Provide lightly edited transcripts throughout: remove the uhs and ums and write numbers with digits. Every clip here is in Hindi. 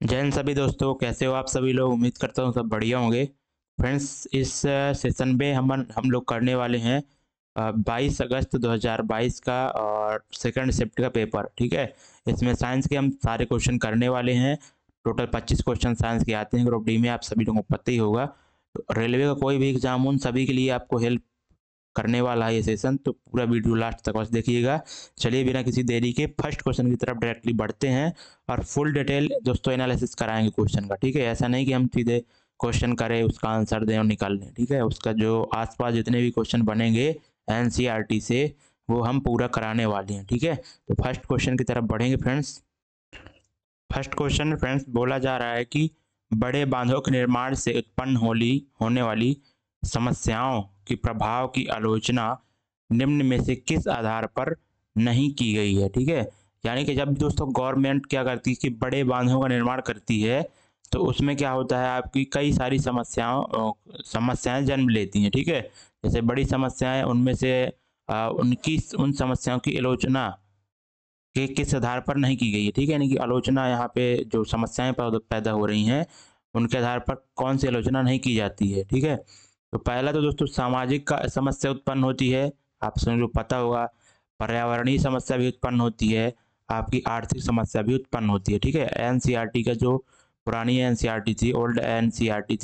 जय हिंद सभी दोस्तों, कैसे हो आप सभी लोग। उम्मीद करता हूँ सब बढ़िया होंगे। फ्रेंड्स, इस सेशन में हम लोग करने वाले हैं 22 अगस्त 2022 का और सेकंड शिफ्ट का पेपर। ठीक है, इसमें साइंस के हम सारे क्वेश्चन करने वाले हैं। टोटल 25 क्वेश्चन साइंस के आते हैं ग्रुप डी में, आप सभी लोगों को पता ही होगा। तो रेलवे का कोई भी एग्जाम उन सभी के लिए आपको हेल्प करने वाला है ये सेशन, तो पूरा वीडियो लास्ट तक बस देखिएगा। चलिए बिना किसी देरी के फर्स्ट क्वेश्चन की तरफ डायरेक्टली बढ़ते हैं और फुल डिटेल दोस्तों एनालिसिस कराएंगे क्वेश्चन का। ठीक है, ऐसा नहीं कि हम सीधे क्वेश्चन करें, उसका आंसर दें और निकाल लें। ठीक है, उसका जो आसपास जितने भी क्वेश्चन बनेंगे एनसीईआरटी से, वो हम पूरा कराने वाले हैं। ठीक है, तो फर्स्ट क्वेश्चन की तरफ बढ़ेंगे फ्रेंड्स। फर्स्ट क्वेश्चन फ्रेंड्स बोला जा रहा है कि बड़े बांधों के निर्माण से उत्पन्न होने वाली समस्याओं के प्रभाव की आलोचना निम्न में से किस आधार पर नहीं की गई है। ठीक है, यानी कि जब दोस्तों गवर्नमेंट क्या करती है कि बड़े बांधों का निर्माण करती है, तो उसमें क्या होता है, आपकी कई सारी समस्याएं जन्म लेती हैं। ठीक है, जैसे बड़ी समस्याएं, उनमें से उनकी उन समस्याओं की आलोचना कि किस आधार पर नहीं की गई है। ठीक है, यानी कि आलोचना यहाँ पे जो समस्याएं पैदा हो रही हैं, उनके आधार पर कौन सी आलोचना नहीं की जाती है। ठीक है, तो पहला तो दोस्तों सामाजिक का समस्या उत्पन्न होती है, आप सभी को पता होगा। पर्यावरणीय समस्या भी उत्पन्न होती है, आपकी आर्थिक समस्या भी उत्पन्न होती है। ठीक है, एनसीईआरटी का जो पुरानी एनसीईआरटी थी, ओल्ड एनसीईआरटी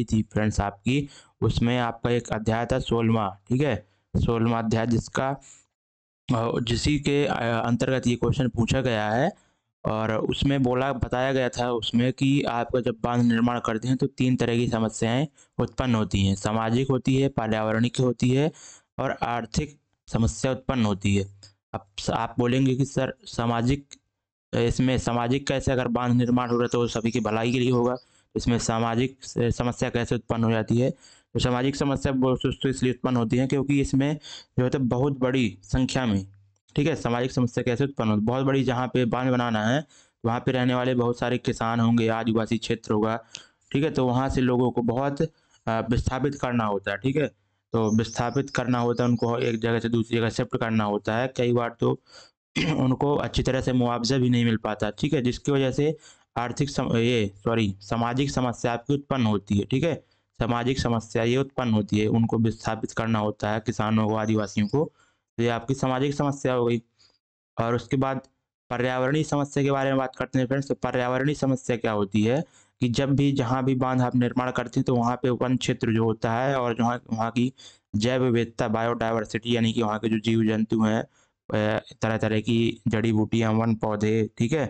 थी फ्रेंड्स आपकी, उसमें आपका एक अध्याय था 16वां। ठीक है, 16वां अध्याय, जिसी के अंतर्गत ये क्वेश्चन पूछा गया है। और उसमें बताया गया था उसमें कि आपका जब बांध निर्माण करते हैं तो तीन तरह की समस्याएं उत्पन्न होती हैं, सामाजिक होती है, पर्यावरणिक होती है और आर्थिक समस्या उत्पन्न होती है। अब आप बोलेंगे कि सर सामाजिक, इसमें सामाजिक कैसे, अगर बांध निर्माण हो रहा है तो सभी की भलाई के लिए होगा, इसमें सामाजिक समस्या कैसे उत्पन्न हो जाती है। तो सामाजिक समस्या दोस्तों इसलिए उत्पन्न होती है क्योंकि इसमें जो होता है बहुत बड़ी संख्या में। ठीक है, सामाजिक समस्या कैसे उत्पन्न होती है, बहुत बड़ी, जहाँ पे बांध बनाना है वहाँ पे रहने वाले बहुत सारे किसान होंगे, आदिवासी क्षेत्र होगा। ठीक है, तो वहाँ से लोगों को बहुत विस्थापित करना होता है। ठीक है, तो विस्थापित करना होता है, उनको एक जगह से दूसरी जगह शिफ्ट करना होता है। कई बार तो उनको अच्छी तरह से मुआवजा भी नहीं मिल पाता। ठीक है, जिसकी वजह से सामाजिक समस्या आपकी उत्पन्न होती है। ठीक है, सामाजिक समस्या ये उत्पन्न होती है, उनको विस्थापित करना होता है किसानों को, आदिवासियों को। तो ये आपकी सामाजिक समस्या हो गई। और उसके बाद पर्यावरणीय समस्या के बारे में बात करते हैं फ्रेंड्स। तो पर्यावरणीय समस्या क्या होती है कि जब भी जहाँ भी बांध आप निर्माण करते हैं तो वहाँ पे वन क्षेत्र जो होता है और जहाँ वहाँ की जैव विविधता, बायोडाइवर्सिटी, यानी कि वहाँ के जो जीव जंतु हैं, तरह तरह की जड़ी बूटियाँ, वन पौधे, ठीक है,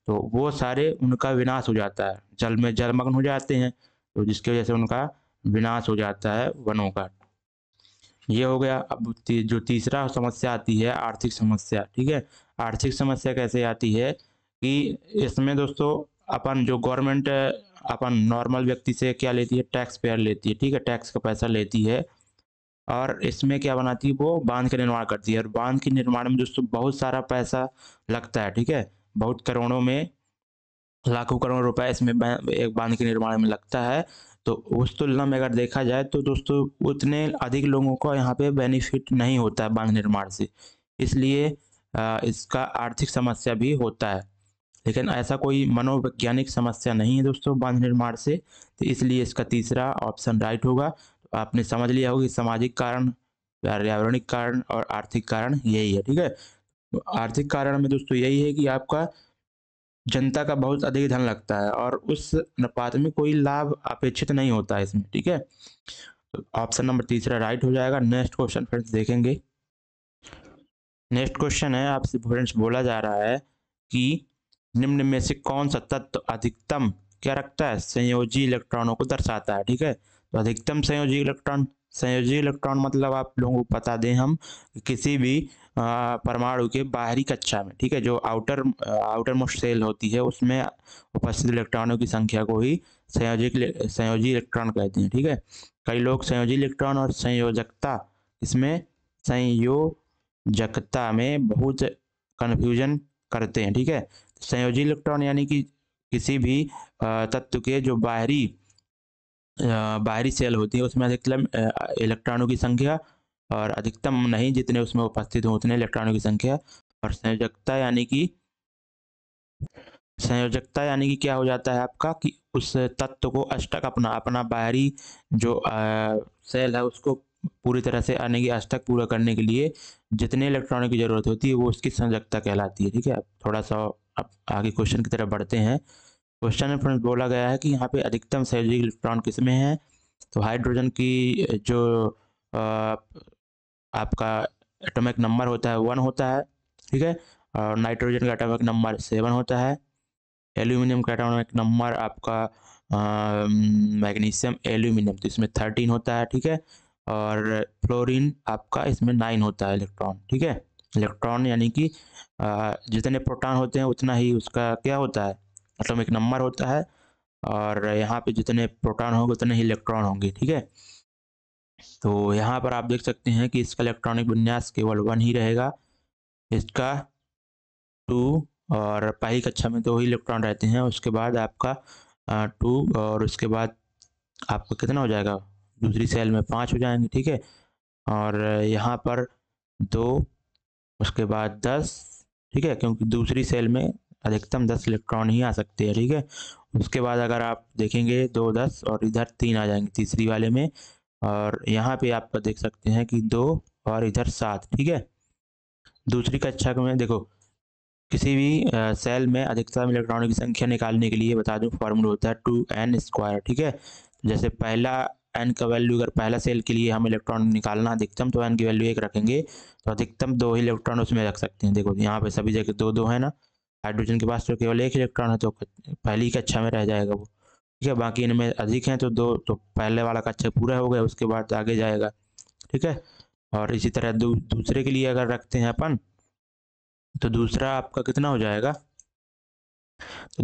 तो वो सारे उनका विनाश हो जाता है, जल में जलमग्न हो जाते हैं, तो जिसकी वजह से उनका विनाश हो जाता है वनों का। ये हो गया। अब जो तीसरा समस्या आती है आर्थिक समस्या। ठीक है, आर्थिक समस्या कैसे आती है कि इसमें दोस्तों अपन जो गवर्नमेंट अपन नॉर्मल व्यक्ति से क्या लेती है, टैक्स पेयर लेती है। ठीक है, टैक्स का पैसा लेती है और इसमें क्या बनाती है, वो बांध का निर्माण करती है। और बांध के निर्माण में दोस्तों बहुत सारा पैसा लगता है। ठीक है, बहुत करोड़ों में, लाखों करोड़ रुपए इसमें एक बांध के निर्माण में लगता है। तो उस तुलना में अगर देखा जाए तो दोस्तों उतने अधिक लोगों को यहाँ पे बेनिफिट नहीं होता है बांध निर्माण से, इसलिए इसका आर्थिक समस्या भी होता है। लेकिन ऐसा कोई मनोवैज्ञानिक समस्या नहीं है दोस्तों बांध निर्माण से, तो इसलिए इसका तीसरा ऑप्शन राइट होगा। तो आपने समझ लिया होगा कि सामाजिक कारण, पर्यावरणिक कारण और आर्थिक कारण यही है। ठीक है, तो आर्थिक कारण में दोस्तों यही है कि आपका जनता का बहुत अधिक धन लगता है और उस अनुपात में कोई लाभ अपेक्षित नहीं होता है इसमें। ठीक है, तो ऑप्शन नंबर तीसरा राइट हो जाएगा। नेक्स्ट क्वेश्चन फ्रेंड्स देखेंगे। नेक्स्ट क्वेश्चन है आपसे फ्रेंड्स, बोला जा रहा है कि निम्न में से कौन सा तत्व अधिकतम क्या रखता है, संयोजी इलेक्ट्रॉनों को दर्शाता है। ठीक है, तो अधिकतम संयोजी इलेक्ट्रॉन, संयोजी इलेक्ट्रॉन मतलब आप लोगों को बता दें हम, किसी भी परमाणु के बाहरी कक्षा में, ठीक है, जो आउटर मोस्ट सेल होती है, उसमें उपस्थित इलेक्ट्रॉनों की संख्या को ही संयोजी इलेक्ट्रॉन कहते हैं। ठीक है, कई लोग संयोजी इलेक्ट्रॉन और संयोजकता, इसमें संयोजकता में बहुत कन्फ्यूजन करते हैं। ठीक है, संयोजी इलेक्ट्रॉन यानी कि किसी भी तत्व के जो बाहरी सेल होती है उसमें अधिकतम इलेक्ट्रॉनों की संख्या, और अधिकतम नहीं, जितने उसमें उपस्थित हो उतने इलेक्ट्रॉनों की संख्या। और संयोजकता यानी कि संयोजकता यानी कि क्या हो जाता है आपका कि उस तत्व को अष्टक अपना अपना बाहरी जो सेल है उसको पूरी तरह से यानी कि अष्टक पूरा करने के लिए जितने इलेक्ट्रॉनों की जरूरत होती है वो उसकी संयोजकता कहलाती है। ठीक है, अब थोड़ा सा अब आगे क्वेश्चन की तरफ बढ़ते हैं। क्वेश्चन में फ्रेंड्स बोला गया है कि यहाँ पे अधिकतम संयोजी इलेक्ट्रॉन किसमें है। तो हाइड्रोजन की जो आपका एटॉमिक नंबर होता है 1 होता है। ठीक है, और नाइट्रोजन का एटॉमिक नंबर 7 होता है। एल्यूमिनियम का एटॉमिक नंबर आपका मैग्नीशियम एल्यूमिनियम तो इसमें 13 होता है। ठीक है, और फ्लोरीन आपका इसमें 9 होता है इलेक्ट्रॉन। ठीक है, इलेक्ट्रॉन यानी कि जितने प्रोटॉन होते हैं उतना ही उसका क्या होता है एटॉमिक नंबर होता है, और यहाँ पे जितने प्रोटॉन होंगे उतने ही इलेक्ट्रॉन होंगे। ठीक है, तो यहाँ पर आप देख सकते हैं कि इसका इलेक्ट्रॉनिक विन्यास केवल 1 ही रहेगा, इसका 2, और पहली कक्षा में 2 ही इलेक्ट्रॉन रहते हैं, उसके बाद आपका 2 और उसके बाद आपका कितना हो जाएगा दूसरी सेल में 5 हो जाएंगे। ठीक है, और यहाँ पर 2 उसके बाद 10। ठीक है, क्योंकि दूसरी सेल में अधिकतम 10 इलेक्ट्रॉन ही आ सकते हैं। ठीक है, उसके बाद अगर आप देखेंगे 2 10 और इधर 3 आ जाएंगे तीसरी वाले में, और यहाँ पे आप देख सकते हैं कि 2 और इधर 7। ठीक है, दूसरी कक्षा में देखो किसी भी सेल में अधिकतम इलेक्ट्रॉनों की संख्या निकालने के लिए बता दूं फॉर्मूला होता है 2n²। ठीक है, जैसे पहला n का वैल्यू अगर पहला सेल के लिए हम इलेक्ट्रॉन निकालना अधिकतम तो n की वैल्यू 1 रखेंगे तो अधिकतम 2 ही इलेक्ट्रॉन उसमें रख सकते हैं। देखो यहाँ पे सभी जगह 2 2 है ना, हाइड्रोजन के पास तो केवल 1 इलेक्ट्रॉन है तो पहली कक्षा में रह जाएगा वो। ठीक है, बाकी इनमें अधिक हैं तो 2, तो पहले वाला कक्षा पूरा हो गया उसके बाद आगे जाएगा। ठीक है, और इसी तरह दूसरे के लिए अगर रखते हैं अपन तो दूसरा आपका कितना हो जाएगा, तो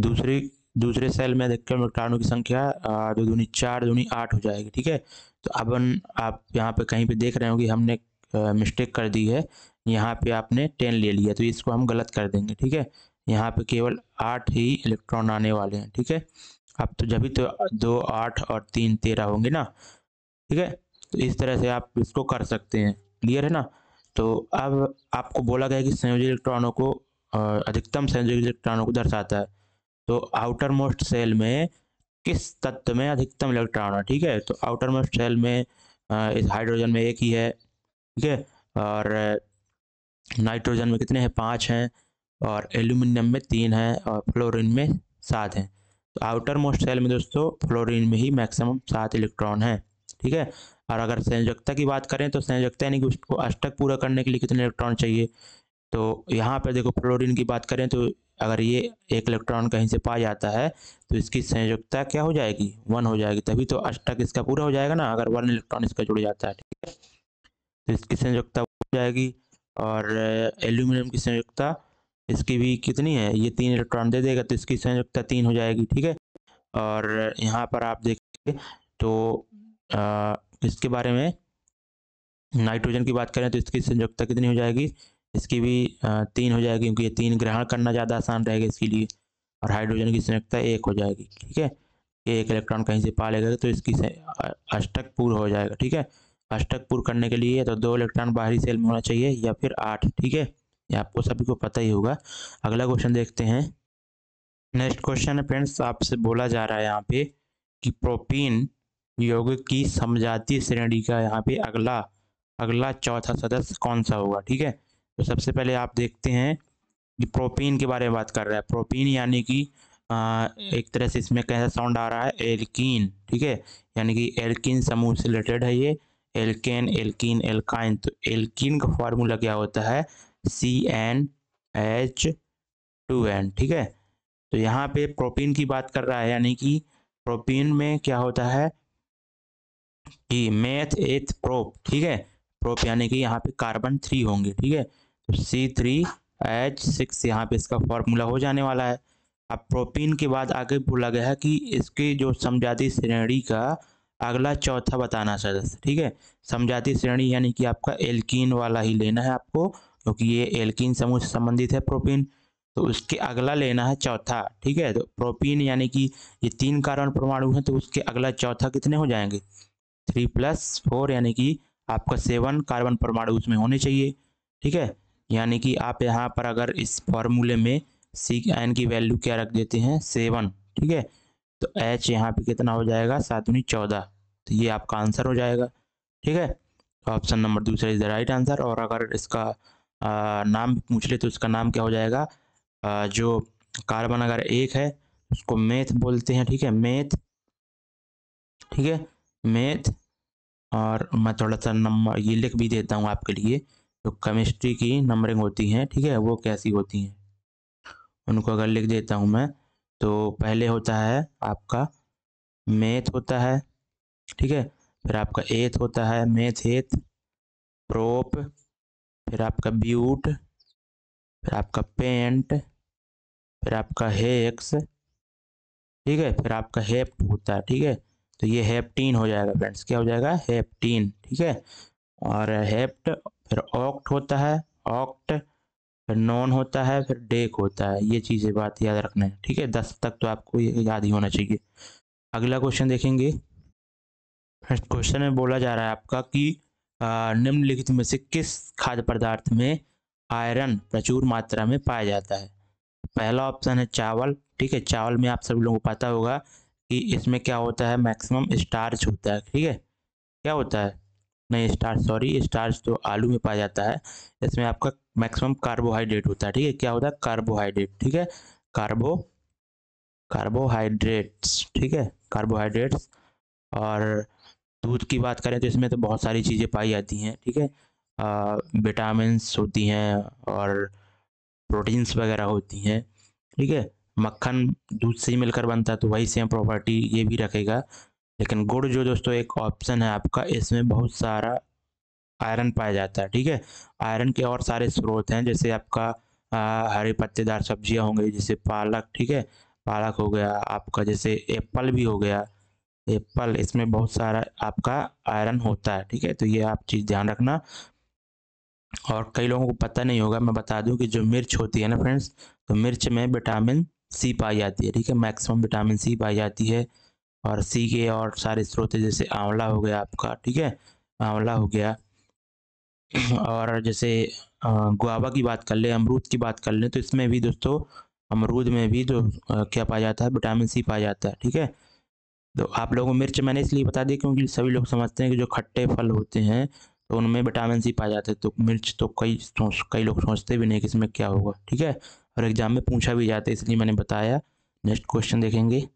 दूसरे सेल में अधिकतम इलेक्ट्रॉनों की संख्या 2 दूनी 4 दूनी 8 हो जाएगी। ठीक है, तो अब आप यहाँ पे कहीं पे देख रहे हो कि हमने मिस्टेक कर दी है, यहाँ पे आपने 10 ले लिया तो इसको हम गलत कर देंगे। ठीक है, यहाँ पे केवल 8 ही इलेक्ट्रॉन आने वाले हैं। ठीक है, अब तो जब भी तो 2 8 और 3 13 होंगे ना। ठीक है, तो इस तरह से आप इसको कर सकते हैं। क्लियर है ना। तो अब आपको बोला गया कि संयोजी इलेक्ट्रॉनों को अधिकतम संयोजी इलेक्ट्रॉनों को दर्शाता है, तो आउटर मोस्ट सेल में किस तत्व में अधिकतम इलेक्ट्रॉन है। ठीक है, तो आउटर मोस्ट सेल में इस हाइड्रोजन में 1 ही है। ठीक है, और नाइट्रोजन में कितने हैं 5 हैं, और एल्यूमिनियम में 3 हैं, और फ्लोरीन में 7 हैं। तो आउटर मोस्ट सेल में दोस्तों फ्लोरीन में ही मैक्सिमम 7 इलेक्ट्रॉन हैं। ठीक है, और अगर संयोजकता की बात करें तो संयोजकता यानी कि उसको अष्टक पूरा करने के लिए कितने इलेक्ट्रॉन चाहिए, तो यहाँ पे देखो फ्लोरीन की बात करें तो अगर ये 1 इलेक्ट्रॉन कहीं से पा जाता है तो इसकी संयोजकता क्या हो जाएगी 1 हो जाएगी, तभी तो अष्टक इसका पूरा हो जाएगा ना, अगर 1 इलेक्ट्रॉन इसका जुड़ जाता है। ठीक है, तो इसकी संयोजकता हो जाएगी। और एल्यूमिनियम की संयोजकता इसकी भी कितनी है, ये 3 इलेक्ट्रॉन दे देगा तो इसकी संयोजकता 3 हो जाएगी। ठीक है, और यहाँ पर आप देखिए तो इसके बारे में नाइट्रोजन की बात करें तो इसकी संयोजकता कितनी हो जाएगी, इसकी भी 3 हो जाएगी क्योंकि ये 3 ग्रहण करना ज़्यादा आसान रहेगा इसके लिए, और हाइड्रोजन की संयोजकता 1 हो जाएगी। ठीक है, ये 1 इलेक्ट्रॉन कहीं से पा लेगा तो इसकी अष्टक पूर्ण हो जाएगा। ठीक है, अष्टक पूर्ण करने के लिए तो 2 इलेक्ट्रॉन बाहरी सेल में होना चाहिए या फिर 8। ठीक है, ये आपको सभी को पता ही होगा। अगला क्वेश्चन देखते हैं। नेक्स्ट क्वेश्चन है फ्रेंड्स, आपसे बोला जा रहा है यहाँ पे कि प्रोपीन यौगिक की समजातीय श्रेणी का यहाँ पे अगला चौथा सदस्य कौन सा होगा। ठीक है, तो सबसे पहले आप देखते हैं कि प्रोपीन के बारे में बात कर रहा है। प्रोपीन यानी कि एक तरह से इसमें कैसा साउंड आ रहा है एल्कीन। ठीक है, यानी कि एल्कीन समूह से रिलेटेड है ये, एल्केन एल्कीन एल्काइन। तो एल्कीन का फॉर्मूला क्या होता है CnH2n। ठीक है, तो यहाँ पे प्रोपीन की बात कर रहा है, यानी कि प्रोपीन में क्या होता है कि मेथ एथ प्रोप। ठीक है, प्रोप यानी कि यहाँ पे कार्बन 3 होंगे। ठीक है, तो C3H6 यहाँ पे इसका फॉर्मूला हो जाने वाला है। अब प्रोपीन के बाद आगे बोला गया है कि इसकी जो समजातीय श्रेणी का अगला चौथा बताना सदस्य। ठीक है, समजातीय श्रेणी यानी कि आपका एल्कीन वाला ही लेना है आपको, क्योंकि ये एल्कीन समूह से संबंधित है प्रोपीन, तो उसके अगला लेना है चौथा। ठीक है, तो प्रोपीन यानी कि ये 3 कार्बन परमाणु हैं तो उसके अगला चौथा कितने हो जाएंगे 3+4, यानी कि आपका 7 कार्बन परमाणु उसमें होने चाहिए। ठीक है, यानी कि आप यहाँ पर अगर इस फॉर्मूले में n की वैल्यू क्या रख देते हैं 7, ठीक है। तो h यहाँ पे कितना हो जाएगा 7 दूनी 14, तो ये आपका आंसर हो जाएगा, ठीक है। ऑप्शन नंबर दूसरा इज द राइट आंसर। और अगर इसका नाम पूछ ले तो इसका नाम क्या हो जाएगा, जो कार्बन अगर एक है उसको मेथ बोलते हैं, ठीक है, मेथ, ठीक है, मेथ। और मैं थोड़ा सा नंबर ये लिख भी देता हूँ आपके लिए, जो केमिस्ट्री की नंबरिंग होती हैं, ठीक है, वो कैसी होती हैं उनको अगर लिख देता हूँ मैं। तो पहले होता है आपका मेथ होता है, ठीक है, फिर आपका एथ होता है मेथ एथ, प्रोप, फिर आपका ब्यूट, फिर आपका पेंट, फिर आपका हेक्स, ठीक है, फिर आपका हेप्ट होता है, ठीक है। तो ये हेप्टीन हो जाएगा फ्रेंड्स, क्या हो जाएगा हेप्टीन, ठीक है। और हेप्ट, फिर ऑक्ट होता है, ऑक्ट, फिर नॉन होता है, फिर डेक होता है। ये चीज़ें बात याद रखना है, ठीक है, 10 तक तो आपको ये याद ही होना चाहिए। अगला क्वेश्चन देखेंगे। क्वेश्चन में बोला जा रहा है आपका कि निम्नलिखित में से किस खाद्य पदार्थ में आयरन प्रचुर मात्रा में पाया जाता है। पहला ऑप्शन है चावल, ठीक है। चावल में आप सभी लोगों को पता होगा कि इसमें क्या होता है, मैक्सिमम स्टार्च होता है, ठीक है। क्या होता है, नहीं स्टार्च, सॉरी, स्टार्च तो आलू में पाया जाता है। इसमें आपका मैक्सिमम कार्बोहाइड्रेट होता है, ठीक है। क्या होता है, कार्बोहाइड्रेट, ठीक है, कार्बोहाइड्रेट्स, ठीक है, कार्बोहाइड्रेट्स। और दूध की बात करें तो इसमें तो बहुत सारी चीज़ें पाई जाती हैं, ठीक है, विटामिन्स होती हैं और प्रोटीन्स वगैरह होती हैं, ठीक है। मक्खन दूध से ही मिलकर बनता है तो वही सेम प्रॉपर्टी ये भी रखेगा। लेकिन गुड़ जो दोस्तों एक ऑप्शन है आपका, इसमें बहुत सारा आयरन पाया जाता है, ठीक है। आयरन के और सारे स्रोत हैं, जैसे आपका हरे पत्तेदार सब्जियां होंगी, जैसे पालक, ठीक है, पालक हो गया आपका, जैसे एप्पल भी हो गया, एप्पल, इसमें बहुत सारा आपका आयरन होता है, ठीक है। तो ये आप चीज़ ध्यान रखना। और कई लोगों को पता नहीं होगा, मैं बता दूं कि जो मिर्च होती है ना फ्रेंड्स, तो मिर्च में विटामिन सी पाई जाती है, ठीक है, मैक्सिमम विटामिन सी पाई जाती है। और सी के और सारे स्रोत है, जैसे आंवला हो गया आपका, ठीक है, आंवला हो गया। और जैसे गुआवा की बात कर ले, अमरूद की बात कर ले, तो इसमें भी दोस्तों अमरूद में भी जो क्या पाया जाता है, विटामिन सी पाया जाता है, ठीक है। तो आप लोगों को मिर्च मैंने इसलिए बता दी क्योंकि सभी लोग समझते हैं कि जो खट्टे फल होते हैं तो उनमें विटामिन सी पाया जाता है, तो मिर्च तो कई लोग सोचते भी नहीं कि इसमें क्या होगा, ठीक है, और एग्जाम में पूछा भी जाता है, इसलिए मैंने बताया। नेक्स्ट क्वेश्चन देखेंगे।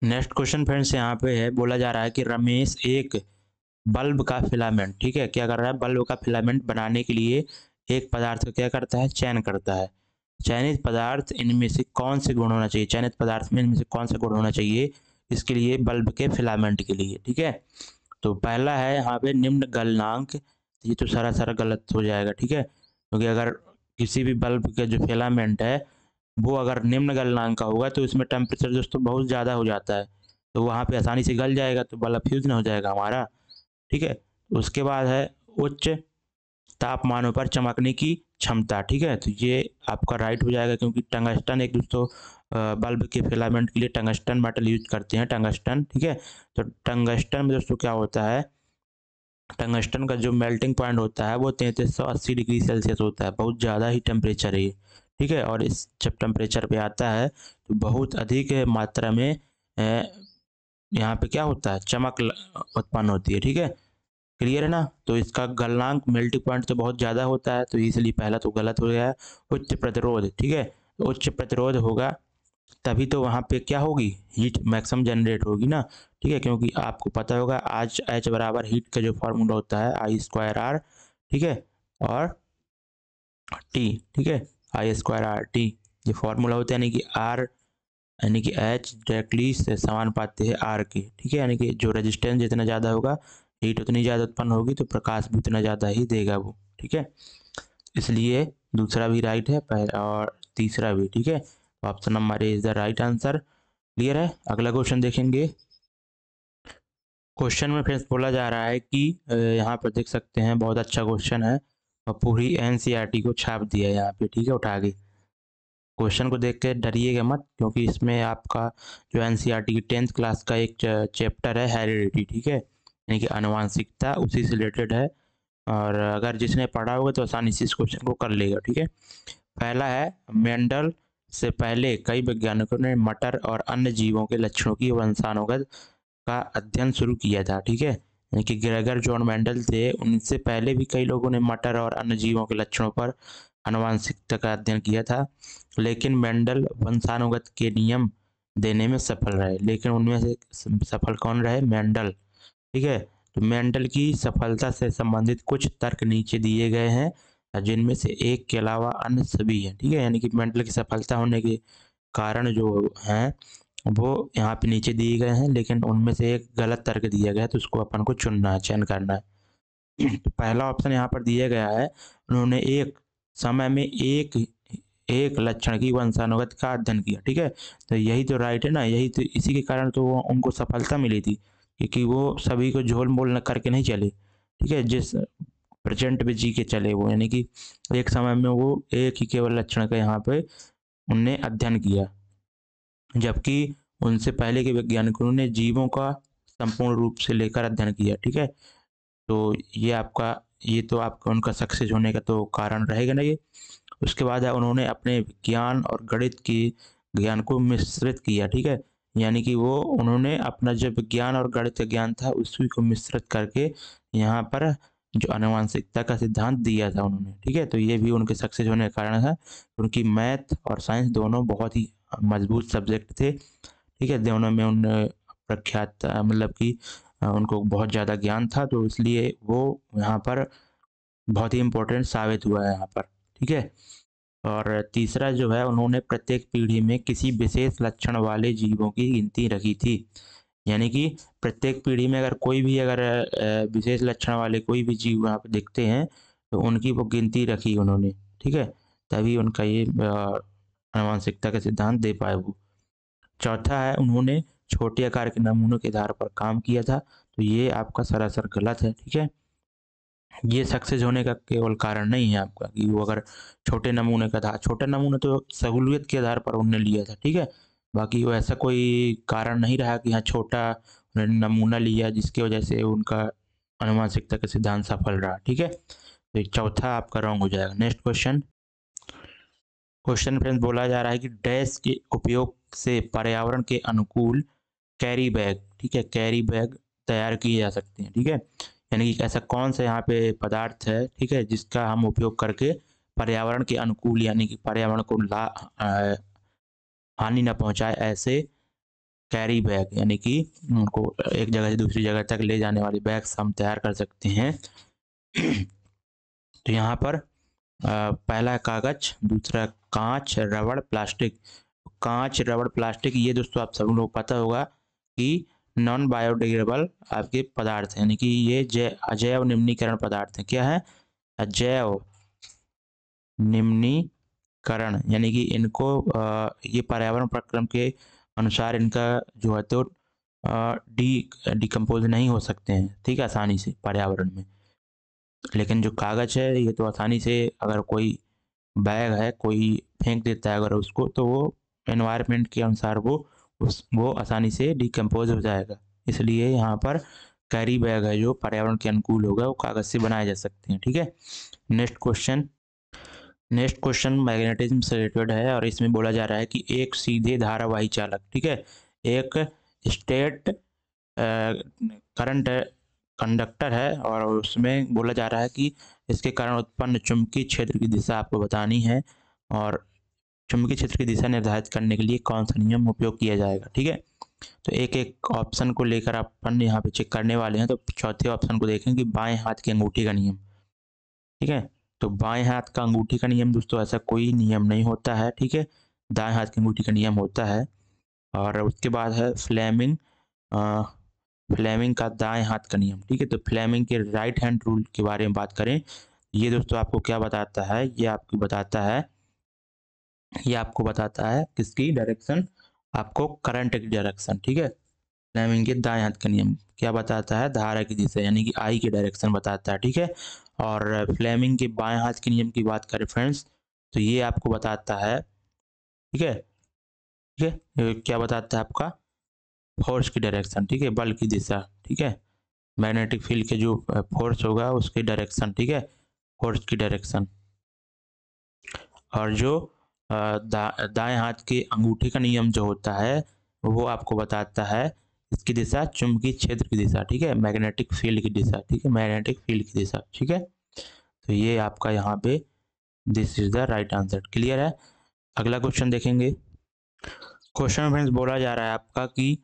नेक्स्ट क्वेश्चन फ्रेंड्स यहाँ पे है, बोला जा रहा है कि रमेश एक बल्ब का फिलामेंट, ठीक है, क्या कर रहा है, बल्ब का फिलामेंट बनाने के लिए एक पदार्थ का क्या करता है, चयन करता है। चयनित पदार्थ इनमें से कौन से गुण होना चाहिए, चयनित पदार्थ में इनमें से कौन सा गुण होना चाहिए इसके लिए, बल्ब के फिलामेंट के लिए, ठीक है। तो पहला है यहाँ पे निम्न गलनांक, ये तो सारा गलत हो जाएगा, ठीक है, क्योंकि अगर किसी भी बल्ब का जो फिलामेंट है वो अगर निम्न गलनांक का होगा तो इसमें टेम्परेचर दोस्तों बहुत ज़्यादा हो जाता है, तो वहाँ पे आसानी से गल जाएगा, तो बल्ब फ्यूज ना हो जाएगा हमारा, ठीक है। उसके बाद है उच्च तापमानों पर चमकने की क्षमता, ठीक है, तो ये आपका राइट हो जाएगा, क्योंकि टंगस्टन एक दोस्तों बल्ब के फिलामेंट के लिए टंगस्टन मेटल यूज करते हैं, टंगस्टन, ठीक है। तो टंगस्टन में दोस्तों क्या होता है, टंगस्टन का जो मेल्टिंग पॉइंट होता है वो 3380 डिग्री सेल्सियस होता है, बहुत ज़्यादा ही टेम्परेचर है ये, ठीक है। और इस जब टेम्परेचर पे आता है तो बहुत अधिक मात्रा में यहाँ पे क्या होता है, चमक उत्पन्न होती है, ठीक है, क्लियर है ना। तो इसका गलनांक मेल्टिंग पॉइंट तो बहुत ज़्यादा होता है, तो इसलिए पहला तो गलत हो गया है। उच्च प्रतिरोध, ठीक है, उच्च प्रतिरोध होगा तभी तो वहाँ पे क्या होगी, हीट मैक्सिमम जनरेट होगी ना, ठीक है, क्योंकि आपको पता होगा आज एच बराबर हीट का जो फार्मूला होता है I²R, ठीक है, और टी, ठीक है, I²RT ये फार्मूला होता है, यानी कि आर, यानी कि एच डायरेक्टली से समानुपाती है आर के, ठीक है, यानी कि जो रेजिस्टेंस जितना ज़्यादा होगा हीट उतनी ज़्यादा उत्पन्न होगी, तो प्रकाश भी उतना ज़्यादा ही देगा वो, ठीक है। इसलिए दूसरा भी राइट है और तीसरा भी, ठीक है। Option number A is the right answer. Clear है। अगला क्वेश्चन देखेंगे। क्वेश्चन में फ्रेंड्स बोला जा रहा है कि यहाँ पर देख सकते हैं, बहुत अच्छा क्वेश्चन है और पूरी एनसीईआरटी को छाप दिया है यहाँ पे, ठीक है, उठा के। क्वेश्चन को देख के डरिएगा मत, क्योंकि इसमें आपका जो एनसीईआरटी की 10th क्लास का एक चैप्टर है हेरिडिटी, ठीक है, यानी कि आनुवांशिकता, उसी से रिलेटेड है। और अगर जिसने पढ़ा होगा तो आसानी से इस क्वेश्चन को कर लेगा, ठीक है। पहला है मेंडल से पहले कई वैज्ञानिकों ने मटर और अन्य जीवों के लक्षणों की वंशानुगत का अध्ययन शुरू किया था। ठीक है, यानी कि ग्रेगर जॉन मेंडल थे, उनसे पहले भी कई लोगों ने मटर और अन्य जीवों के लक्षणों पर आनुवंशिकता का अध्ययन किया था, लेकिन मेंडल वंशानुगत के नियम देने में सफल रहे। लेकिन उनमें से सफल कौन रहे? मेंडल। ठीक है, तो मेंडल की सफलता से संबंधित कुछ तर्क नीचे दिए गए हैं, जिनमें से एक के अलावा अन्य सभी हैं। ठीक है, यानी कि मेंडल की सफलता होने के कारण जो हैं वो यहाँ पे नीचे दिए गए हैं, लेकिन उनमें से एक गलत तर्क दिया गया है, तो उसको अपन को चुनना है, चयन करना है। तो पहला ऑप्शन यहाँ पर दिया गया है, उन्होंने एक समय में एक लक्षण की वंशानुगत का अध्ययन किया। ठीक है, तो यही तो राइट है ना, यही तो, इसी के कारण तो उनको सफलता मिली थी, क्योंकि वो सभी को झोल मोल न करके नहीं चले। ठीक है, जिस प्रेजेंट में जी के चले वो, यानी कि एक समय में वो एक ही केवल लक्षण का यहाँ पे उनने अध्ययन किया, जबकि उनसे पहले के वैज्ञानिकों ने जीवों का संपूर्ण रूप से लेकर अध्ययन किया। ठीक है, तो ये तो आपका उनका सक्सेस होने का तो कारण रहेगा ना ये। उसके बाद है, उन्होंने अपने विज्ञान और गणित की ज्ञान को मिश्रित किया। ठीक है, यानी कि वो उन्होंने अपना जो विज्ञान और गणित का ज्ञान था उसी को मिश्रित करके यहाँ पर जो आनुवंशिकता का सिद्धांत दिया था उन्होंने। ठीक है, तो ये भी उनके सक्सेस होने का कारण है। उनकी मैथ और साइंस दोनों बहुत ही मजबूत सब्जेक्ट थे। ठीक है, दोनों में उन प्रख्यात मतलब कि उनको बहुत ज़्यादा ज्ञान था, तो इसलिए वो यहाँ पर बहुत ही इम्पोर्टेंट साबित हुआ है यहाँ पर। ठीक है, और तीसरा जो है, उन्होंने प्रत्येक पीढ़ी में किसी विशेष लक्षण वाले जीवों की गिनती रखी थी। यानी कि प्रत्येक पीढ़ी में अगर कोई भी विशेष लक्षण वाले कोई भी जीव यहाँ पे दिखते हैं तो उनकी वो गिनती रखी उन्होंने। ठीक है, तभी उनका ये आनुवंशिकता का सिद्धांत दे पाए वो। चौथा है, उन्होंने छोटे आकार के नमूनों के आधार पर काम किया था, तो ये आपका सरासर गलत है। ठीक है, ये सक्सेस होने का केवल कारण नहीं है आपका कि वो अगर छोटे नमूने का था, छोटा नमूना तो सहूलियत के आधार पर उन्होंने लिया था। ठीक है, बाकी वो ऐसा कोई कारण नहीं रहा कि हाँ छोटा उन्होंने नमूना लिया जिसकी वजह से उनका आनुवंशिकता का सिद्धांत सफल रहा। ठीक है, तो चौथा आपका रॉन्ग हो जाएगा। Next question. क्वेश्चन फ्रेंड्स बोला जा रहा है कि डैश के उपयोग से पर्यावरण के अनुकूल कैरी बैग, ठीक है, कैरी बैग तैयार किए जा सकते हैं। ठीक है, यानी कि ऐसा कौन सा यहाँ पे पदार्थ है, ठीक है, जिसका हम उपयोग करके पर्यावरण के अनुकूल, यानी कि पर्यावरण को हानि न पहुंचाए ऐसे कैरी बैग, यानी कि उनको एक जगह से दूसरी जगह तक ले जाने वाले बैग्स हम तैयार कर सकते हैं। तो यहाँ पर पहला कागज, दूसरा कांच, रबड़, प्लास्टिक। कांच, रबड़, प्लास्टिक, ये दोस्तों आप सब लोगों को पता होगा कि नॉन बायोडिग्रेडेबल आपके पदार्थ हैं, यानी कि ये अजैव निम्नीकरण पदार्थ हैं। क्या है? अजैव निम्नीकरण, यानी कि इनको ये पर्यावरण प्रक्रम के अनुसार इनका जो है तो डिकम्पोज नहीं हो सकते हैं, ठीक है, आसानी से पर्यावरण में। लेकिन जो कागज है ये तो आसानी से, अगर कोई बैग है कोई फेंक देता है अगर उसको, तो वो एनवायरनमेंट के अनुसार वो आसानी से डिकम्पोज हो जाएगा। इसलिए यहाँ पर कैरी बैग है जो पर्यावरण के अनुकूल होगा, वो कागज से बनाए जा सकते हैं। ठीक है, नेक्स्ट क्वेश्चन मैग्नेटिज्म से रिलेटेड है, और इसमें बोला जा रहा है कि एक सीधे धारावाही चालक, ठीक है, एक स्टेट करंट कंडक्टर है, और उसमें बोला जा रहा है कि इसके कारण उत्पन्न चुंबकीय क्षेत्र की दिशा आपको बतानी है, और चुंबकीय क्षेत्र की दिशा निर्धारित करने के लिए कौन सा नियम उपयोग किया जाएगा। ठीक है, तो एक एक ऑप्शन को लेकर अपन यहाँ पे चेक करने वाले हैं। तो चौथे ऑप्शन को देखें कि बाएं हाथ की अंगूठी का नियम। ठीक है, तो बाएं हाथ का अंगूठी का नियम दोस्तों ऐसा कोई नियम नहीं होता है। ठीक है, दाएं हाथ की अंगूठी का नियम होता है। और उसके बाद है फ्लेमिंग का दाएं हाथ का नियम। ठीक है, तो फ्लेमिंग के राइट हैंड रूल के बारे में बात करें, ये दोस्तों आपको क्या बताता है, ये आपको बताता है किसकी डायरेक्शन, आपको करंट की डायरेक्शन। ठीक है, फ्लेमिंग के दाएं हाथ का नियम क्या बताता है? धारा की दिशा, यानी कि आई की डायरेक्शन बताता है। ठीक है, और फ्लेमिंग के बाएं हाथ के नियम की बात करें फ्रेंड्स, तो ये आपको बताता है, ठीक है, क्या बताता है आपका? फोर्स की डायरेक्शन, ठीक है, बल की दिशा। ठीक है, मैग्नेटिक फील्ड के जो फोर्स होगा उसकी डायरेक्शन, ठीक है, फोर्स की डायरेक्शन। और जो दाएं हाथ के अंगूठे का नियम जो होता है वो आपको बताता है इसकी दिशा, चुंबकीय क्षेत्र की दिशा, ठीक है, मैग्नेटिक फील्ड की दिशा, ठीक है, मैग्नेटिक फील्ड की दिशा, ठीक है। तो ये आपका यहाँ पे this is the right answer. Clear है। अगला क्वेश्चन देखेंगे। क्वेश्चन फ्रेंड्स बोला जा रहा है आपका कि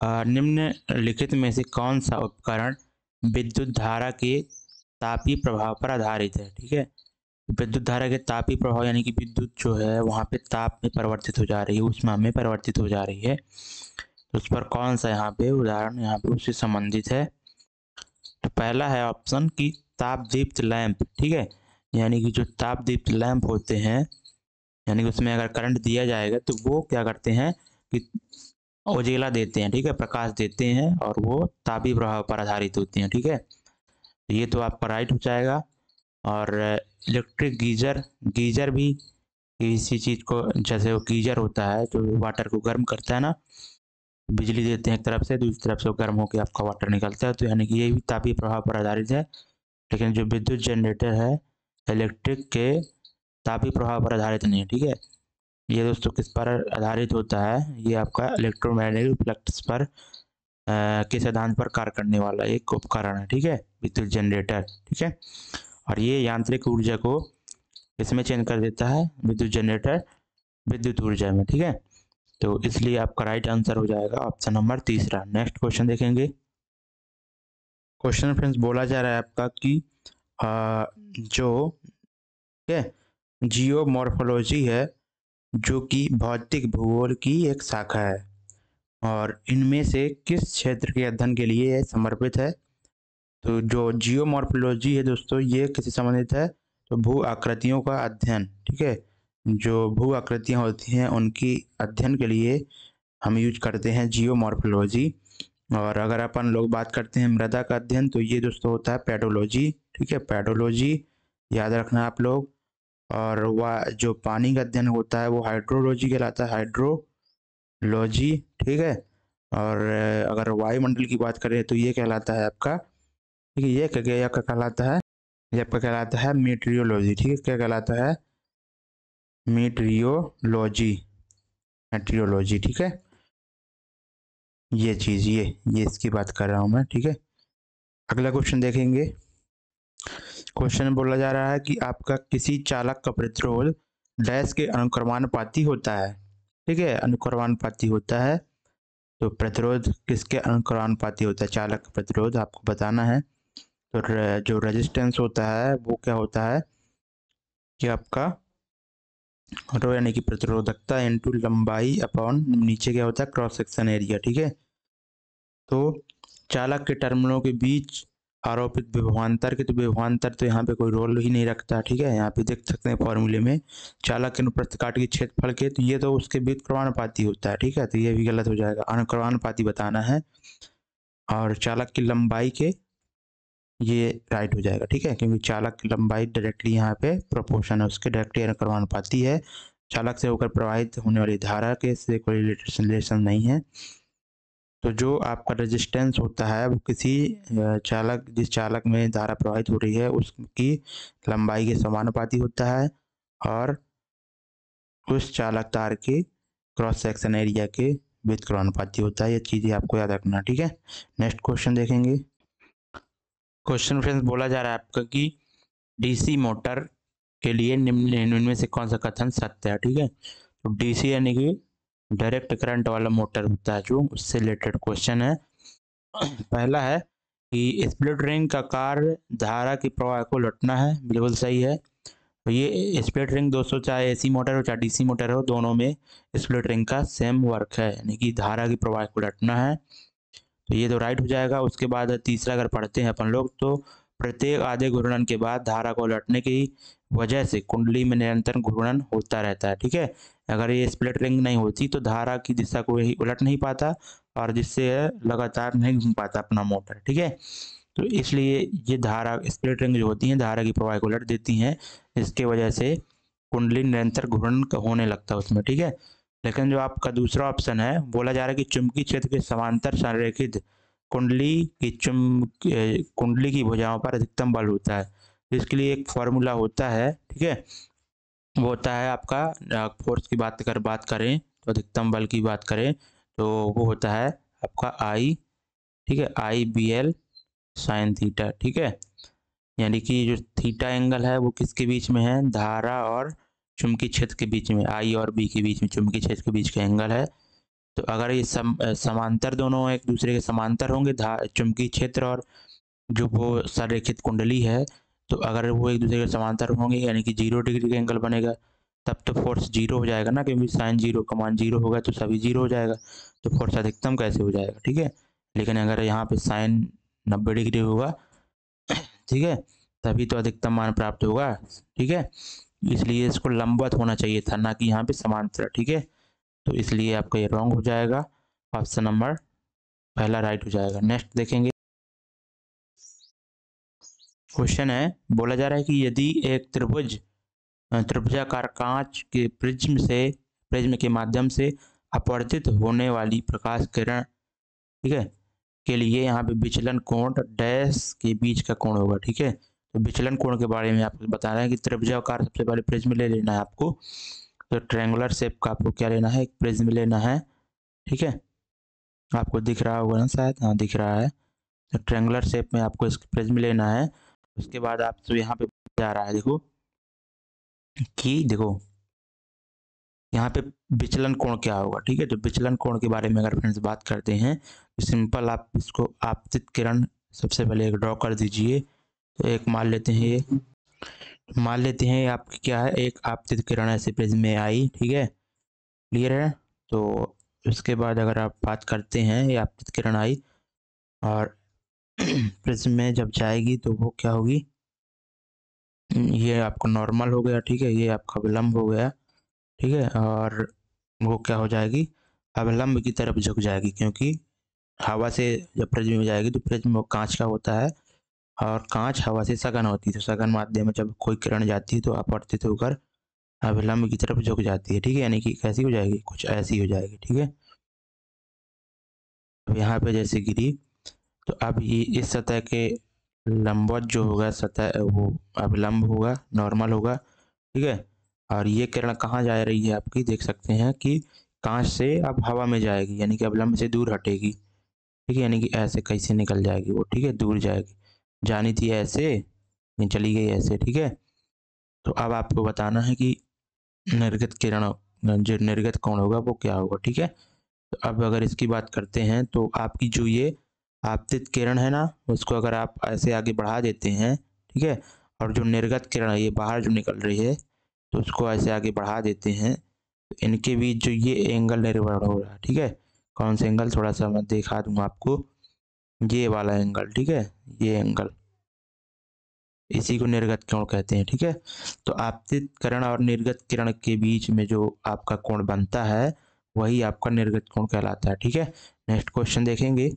निम्नलिखित में से कौन सा उपकरण विद्युत धारा के तापीय प्रभाव पर आधारित है, ठीक है। विद्युत धारा के तापीय प्रभाव यानी कि विद्युत जो है वहाँ पे ताप में परिवर्तित हो जा रही है, ऊष्मा में परिवर्तित हो जा रही है, तो उस पर कौन सा यहाँ पे उदाहरण यहाँ पे उससे संबंधित है। तो पहला है ऑप्शन कि तापदीप्त लैंप, ठीक है, यानी कि जो तापदीप्त लैंप होते हैं, यानी कि उसमें अगर करंट दिया जाएगा तो वो क्या करते हैं कि उजेला देते हैं, ठीक है, प्रकाश देते हैं, और वो तापीय प्रभाव पर आधारित होती हैं, ठीक है। तो ये तो आपका राइट हो जाएगा। और इलेक्ट्रिक गीजर, गीजर भी किसी चीज़ को, जैसे वो गीजर होता है जो वाटर को गर्म करता है ना, बिजली देते हैं एक तरफ से, दूसरी तरफ से वो गर्म होकर आपका वाटर निकलता है, तो यानी कि ये भी तापीय प्रभाव पर आधारित है। लेकिन जो विद्युत जनरेटर है इलेक्ट्रिक के तापीय प्रभाव पर आधारित नहीं है, ठीक है। ये दोस्तों किस पर आधारित होता है, ये आपका इलेक्ट्रोमैग्नेटिक फ्लक्स पर के सिद्धांत पर कार्य करने वाला एक उपकरण है, ठीक है, विद्युत जनरेटर, ठीक है। और ये यांत्रिक ऊर्जा को इसमें चेंज कर देता है, विद्युत जनरेटर विद्युत ऊर्जा में, ठीक है। तो इसलिए आपका राइट आंसर हो जाएगा ऑप्शन नंबर तीसरा। नेक्स्ट क्वेश्चन देखेंगे। क्वेश्चन फ्रेंड्स बोला जा रहा है आपका कि जो ठीक है जियोमॉर्फोलॉजी है जो कि भौतिक भूगोल की एक शाखा है, और इनमें से किस क्षेत्र के अध्ययन के लिए यह समर्पित है। तो जो जियोमॉर्फोलॉजी है दोस्तों ये किससे संबंधित है, तो भू आकृतियों का अध्ययन, ठीक है, जो भू आकृतियाँ होती हैं उनकी अध्ययन के लिए हम यूज करते हैं जियोमॉर्फोलॉजी। और अगर अपन लोग बात करते हैं मृदा का अध्ययन तो ये दोस्तों होता है पेडोलॉजी, ठीक है, पेडोलॉजी याद रखना आप लोग। और वह जो पानी का अध्ययन होता है वो हाइड्रोलॉजी कहलाता है, हाइड्रोलॉजी, ठीक है। और अगर वायुमंडल की बात करें तो ये कहलाता है आपका, ठीक है, ये क्या कहलाता है, ये आपका कहलाता है मीटरियोलॉजी, ठीक है, क्या कहलाता है, मीटरियोलॉजी, मेट्रियोलॉजी, ठीक है। ये चीज़ ये इसकी बात कर रहा हूँ मैं, ठीक है। अगला क्वेश्चन देखेंगे। क्वेश्चन बोला जा रहा है कि आपका किसी चालक का प्रतिरोध डैश के अनुक्रमानुपाती होता है, ठीक है, अनुक्रमानुपाती होता है। तो प्रतिरोध किसके अनुक्रमानुपाती होता है, चालक का प्रतिरोध आपको बताना है। तो जो रेजिस्टेंस होता है वो क्या होता है कि आपका रो यानी कि प्रतिरोधकता इनटू लंबाई अपॉन नीचे क्या होता है क्रॉस सेक्शन एरिया, ठीक है। तो चालक के टर्मिनलों के बीच आरोपित विभवांतर के, तो विभवांतर तो यहाँ पे कोई रोल ही नहीं रखता, ठीक है, यहाँ पे देख सकते हैं फॉर्मूले में चालक के अनुप्रस्थ काट के क्षेत्रफल के, तो ये तो उसके व्युत्क्रमानुपाती होता है, ठीक है, तो ये भी गलत हो जाएगा, अनुक्रमानुपाती बताना है। और चालक की लंबाई के, ये राइट हो जाएगा, ठीक है, क्योंकि चालक की लंबाई डायरेक्टली यहाँ पे प्रोपोर्शन है उसके, डायरेक्टली अनुक्रमानुपाती है, चालक से होकर प्रवाहित होने वाली धारा के से कोई रिलेशन नहीं है। तो जो आपका रेजिस्टेंस होता है वो किसी चालक, जिस चालक में धारा प्रवाहित हो रही है उसकी लंबाई के समानुपाती होता है, और उस चालक तार के क्रॉस सेक्शन एरिया के व्युत्क्रमानुपाती होता है। ये चीज़ें आपको याद रखना, ठीक है। नेक्स्ट क्वेश्चन देखेंगे। क्वेश्चन फ्रेंड्स बोला जा रहा है आपका कि डीसी मोटर के लिए निम्न में से कौन सा कथन सत्य है, ठीक है। तो डीसी यानी कि डायरेक्ट करंट वाला मोटर होता है जो, उससे रिलेटेड क्वेश्चन है। पहला है कि स्प्लिट रिंग का कार्य धारा के प्रवाह को लौटना है, बिल्कुल सही है। तो ये स्प्लिट रिंग दोस्तों चाहे एसी मोटर हो चाहे डीसी मोटर हो, दोनों में स्प्लिट रिंग का सेम वर्क है, यानी कि धारा की प्रवाह को लौटना है, तो ये तो राइट हो जाएगा। उसके बाद तीसरा अगर पढ़ते हैं अपन लोग तो प्रत्येक आधे घूर्णन के बाद धारा को उलटने की वजह से कुंडली में निरंतर घूर्णन होता रहता है, ठीक है। अगर ये स्प्लिट रिंग नहीं होती तो धारा की दिशा को ही उलट नहीं पाता, और जिससे लगातार नहीं घूम पाता अपना मोटर, ठीक है। तो इसलिए ये धारा स्प्लिट रिंग जो होती हैं धारा की प्रवाह को उलट देती हैं, इसके वजह से कुंडली निरंतर घूर्णन होने लगता है उसमें, ठीक है। लेकिन जो आपका दूसरा ऑप्शन है बोला जा रहा है कि चुंबकीय क्षेत्र के समांतर संरेखित कुंडली की भुजाओं पर अधिकतम बल होता है, तो इसके लिए एक फॉर्मूला होता है, ठीक है, वो होता है आपका फोर्स की बात करें तो अधिकतम बल की बात करें तो वो होता है आपका आई, ठीक है, IBL साइन थीटा, ठीक है। यानी कि जो थीटा एंगल है वो किसके बीच में है, धारा और चुंबकीय क्षेत्र के बीच में, आई और बी के बीच में, चुंबकीय क्षेत्र के बीच का एंगल है। तो अगर ये समांतर, दोनों एक दूसरे के समांतर होंगे, चुंबकीय क्षेत्र और जो वो संरेखित कुंडली है, तो अगर वो एक दूसरे के समांतर होंगे यानी कि 0 डिग्री का एंगल बनेगा, तब तो फोर्स 0 हो जाएगा ना, क्योंकि साइन 0 का मान 0 होगा तो सभी 0 हो जाएगा, तो फोर्स अधिकतम कैसे हो जाएगा, ठीक है। लेकिन अगर यहाँ पे साइन 90 डिग्री होगा, ठीक है, तभी तो अधिकतम मान प्राप्त होगा, ठीक है। इसलिए इसको लंबवत होना चाहिए था, ना कि यहाँ पे समांतर, ठीक है। तो इसलिए आपका ये रॉन्ग हो जाएगा, ऑप्शन नंबर पहला राइट हो जाएगा। नेक्स्ट देखेंगे, क्वेश्चन है, बोला जा रहा है कि यदि एक त्रिभुजाकार कांच के प्रिज्म के माध्यम से अपवर्तित होने वाली प्रकाश किरण, ठीक है, के लिए यहाँ पे विचलन कोण डैश के बीच का कोण होगा, ठीक है। तो विचलन कोण के बारे में आपको बता रहे हैं कि त्रिभुजाकार सबसे पहले प्रिज्म ले लेना है आपको, तो ट्रायंगुलर शेप का आपको क्या लेना है, एक प्रिज्म लेना है, ठीक है। आपको दिख रहा होगा ना शायद, हाँ दिख रहा है। तो ट्रायंगुलर शेप में आपको इस प्रिज्म लेना है। उसके बाद आप तो यहाँ पे जा रहा है, देखो कि देखो यहाँ पे विचलन कोण क्या होगा, ठीक है। तो विचलन कोण के बारे में अगर फ्रेंड्स बात करते हैं तो सिंपल आप इसको आपतित किरण सबसे पहले एक ड्रॉ कर दीजिए। तो एक मान लेते हैं, ये मान लेते हैं आपकी क्या है, एक आपतित किरण ऐसे प्रिज्म में आई, ठीक है, क्लियर है। तो उसके बाद अगर आप बात करते हैं, ये आपतित किरण आई और प्रिज्म में जब जाएगी तो वो क्या होगी, ये आपको नॉर्मल हो गया, ठीक है, ये आपका विलंब हो गया, ठीक है, और वो क्या हो जाएगी, अवलंब की तरफ झुक जाएगी, क्योंकि हवा से जब प्रिज्म में जाएगी तो प्रिज्म वो कांच का होता है और कांच हवा से सघन होती है, तो सघन माध्यम में जब कोई किरण जाती है तो अपवर्तित होकर अभिलंब की तरफ झुक जाती है, ठीक है। यानी कि कैसी हो जाएगी, कुछ ऐसी हो जाएगी, ठीक है। अब यहाँ पे जैसे गिरी तो अब ये इस सतह के लंबवत जो होगा सतह वो अभिलंब होगा, नॉर्मल होगा, ठीक है। और ये किरण कहाँ जा रही है आपकी, देख सकते हैं कि कांच से अब हवा में जाएगी, यानी कि अभिलंब से दूर हटेगी, ठीक है। यानी कि ऐसे कैसे निकल जाएगी वो, ठीक है, दूर जाएगी, जानी थी ऐसे, नहीं चली गई ऐसे, ठीक है। तो अब आपको बताना है कि निर्गत किरण, जो निर्गत कोण होगा वो क्या होगा, ठीक है। तो अब अगर इसकी बात करते हैं तो आपकी जो ये आपतित किरण है ना, उसको अगर आप ऐसे आगे बढ़ा देते हैं, ठीक है, और जो निर्गत किरण है ये बाहर जो निकल रही है तो उसको ऐसे आगे बढ़ा देते हैं, तो इनके बीच जो ये एंगल निर्भर हो रहा है, ठीक है। कौन सा एंगल, थोड़ा सा मैं दिखा दूंगा आपको, ये वाला एंगल, ठीक है, ये एंगल, इसी को निर्गत कोण कहते हैं, ठीक है। तो आपतित किरण और निर्गत किरण के बीच में जो आपका कोण बनता है वही आपका निर्गत कोण कहलाता है, ठीक है। नेक्स्ट क्वेश्चन देखेंगे।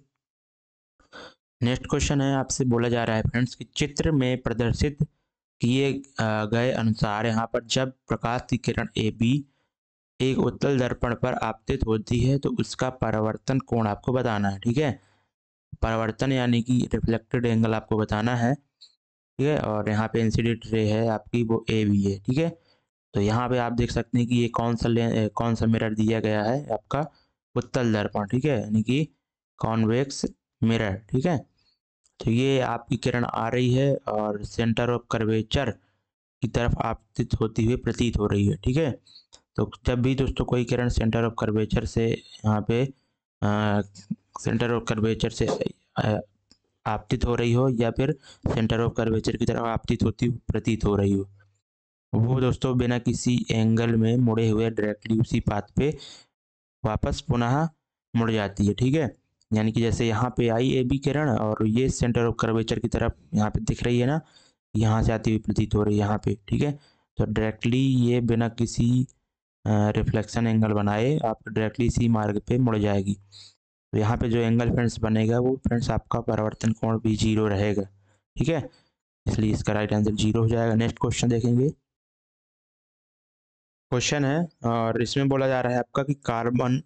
नेक्स्ट क्वेश्चन है, आपसे बोला जा रहा है फ्रेंड्स कि चित्र में प्रदर्शित किए गए अनुसार यहाँ पर जब प्रकाश की किरण AB एक उत्तल दर्पण पर आपतित होती है तो उसका परावर्तन कोण आपको बताना है, ठीक है। परावर्तन यानी कि रिफ्लेक्टेड एंगल आपको बताना है, ठीक है। और यहाँ पे इंसिडेंट रे है आपकी वो AB है, ठीक है। तो यहाँ पे आप देख सकते हैं कि ये कौन सा मिरर दिया गया है आपका, उत्तल दर्पण, ठीक है, यानी कि कॉन्वेक्स मिरर, ठीक है। तो ये आपकी किरण आ रही है और सेंटर ऑफ कर्वेचर की तरफ आपतित होती हुई प्रतीत हो रही है, ठीक है। तो जब भी दोस्तों कोई किरण सेंटर ऑफ कर्वेचर से यहाँ पे सेंटर ऑफ कर्वेचर से आपतित हो रही हो या फिर सेंटर ऑफ कर्वेचर की तरफ आपतित होती प्रतीत हो रही हो, वो दोस्तों बिना किसी एंगल में मुड़े हुए डायरेक्टली उसी पाथ पे वापस पुनः मुड़ जाती है, ठीक है। यानी कि जैसे यहाँ पे आई AB किरण और ये सेंटर ऑफ कर्वेचर की तरफ यहाँ पे दिख रही है ना, यहाँ से आती हुई प्रतीत हो रही है यहाँ पे, ठीक है। तो डायरेक्टली ये बिना किसी रिफ्लेक्शन एंगल बनाए आप डायरेक्टली इसी मार्ग पे मुड़ जाएगी। तो यहाँ पे जो एंगल फ्रेंड्स बनेगा वो फ्रेंड्स आपका परावर्तन कोण भी 0 रहेगा, ठीक है। इसलिए इसका राइट आंसर 0 हो जाएगा। नेक्स्ट क्वेश्चन देखेंगे। क्वेश्चन है और इसमें बोला जा रहा है आपका कि कार्बन